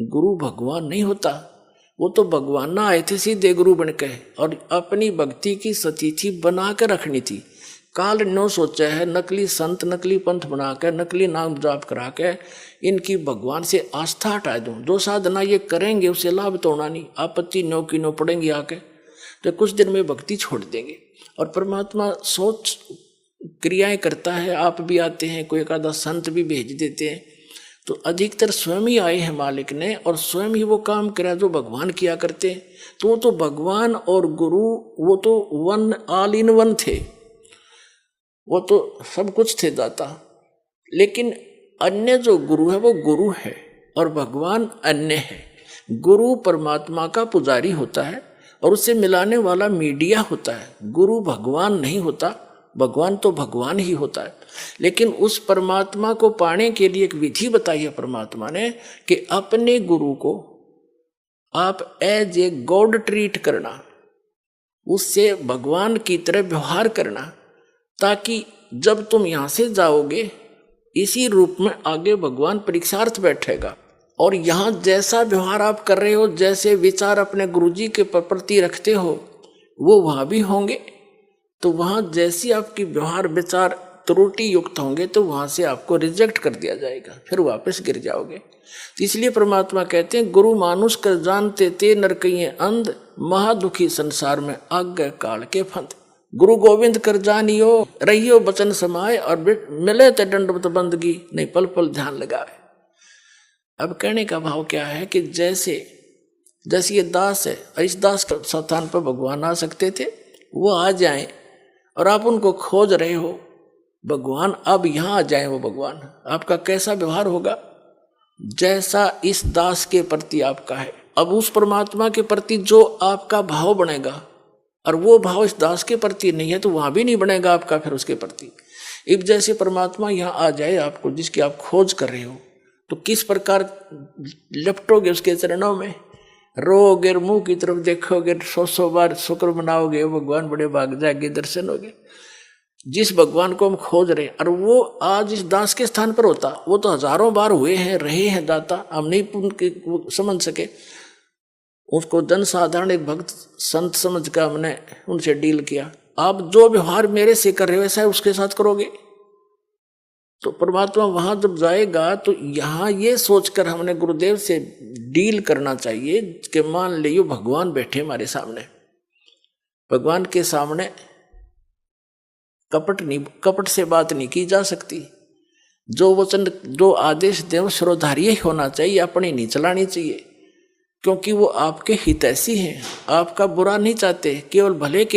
गुरु भगवान नहीं होता। वो तो भगवान ना आए थे सीधे गुरु बन के, और अपनी भक्ति की सतिथि बना के रखनी थी। काल नो सोचा है नकली संत नकली पंथ बना के नकली नाम जाप करा के इनकी भगवान से आस्था हटा दूं। जो साधना ये करेंगे उससे लाभ तो होना नहीं, आपत्ति नो की नो पड़ेंगी आके, तो कुछ दिन में भक्ति छोड़ देंगे। और परमात्मा सोच क्रियाएं करता है, आप भी आते हैं, कोई एक आधा संत भी भेज देते हैं, तो अधिकतर स्वयं ही आए हैं मालिक ने और स्वयं ही वो काम करा जो भगवान किया करते हैं। तो वो तो भगवान और गुरु वो तो वन ऑल इन वन थे, वो तो सब कुछ थे दाता। लेकिन अन्य जो गुरु है वो गुरु है और भगवान अन्य है। गुरु परमात्मा का पुजारी होता है और उससे मिलाने वाला मीडिया होता है। गुरु भगवान नहीं होता, भगवान तो भगवान ही होता है। लेकिन उस परमात्मा को पाने के लिए एक विधि बताई है परमात्मा ने कि अपने गुरु को आप एज ए गॉड ट्रीट करना, उससे भगवान की तरह व्यवहार करना, ताकि जब तुम यहां से जाओगे इसी रूप में आगे भगवान परीक्षार्थ बैठेगा। और यहां जैसा व्यवहार आप कर रहे हो, जैसे विचार अपने गुरुजी के प्रति रखते हो, वो वहां भी होंगे। तो वहां जैसी आपकी व्यवहार विचार त्रुटि युक्त होंगे तो वहां से आपको रिजेक्ट कर दिया जाएगा, फिर वापस गिर जाओगे। तो इसलिए परमात्मा कहते हैं गुरु मानुष कर जानते ते नरकइये अंध, महादुखी संसार में आज्ञा काल के फंद। गुरु गोविंद कर जानियो रहियो बचन समाए, और मिले ते दंडवत बंदगी नहीं पल पल ध्यान लगाए। अब कहने का भाव क्या है कि जैसे ये दास है, इस दास के स्थान पर भगवान आ सकते थे, वो आ जाएं और आप उनको खोज रहे हो, भगवान अब यहां आ जाए, वो भगवान आपका कैसा व्यवहार होगा जैसा इस दास के प्रति आपका है। अब उस परमात्मा के प्रति जो आपका भाव बनेगा और वो भाव इस दास के प्रति नहीं है तो वहां भी नहीं बनेगा आपका फिर उसके प्रति। अब जैसे परमात्मा यहां आ जाए आपको, जिसकी आप खोज कर रहे हो, तो किस प्रकार लपटोगे उसके चरणों में, रोगे, मुंह की तरफ देखोगे, 100 बार शुक्र मनाओगे, भगवान बड़े भाग जाएंगे, दर्शन होगे। जिस भगवान को हम खोज रहे हैं, और वो आज इस दास के स्थान पर होता, वो तो हजारों बार हुए हैं, रहे हैं दाता, हम नहीं समझ सके। उसको जन साधारण एक भक्त संत समझ कर हमने उनसे डील किया। आप जो व्यवहार मेरे से कर रहे हो वैसा उसके साथ करोगे, तो परमात्मा वहां जब जाएगा तो यहाँ ये सोचकर हमने गुरुदेव से डील करना चाहिए कि मान लियो भगवान बैठे हमारे सामने, भगवान के सामने कपट से बात नहीं की जा सकती। जो वचन जो आदेश देव श्रोधार्य होना चाहिए, अपनी नहीं चलानी चाहिए, क्योंकि वो आपके हितैषी हैं, आपका बुरा नहीं चाहते, केवल भले के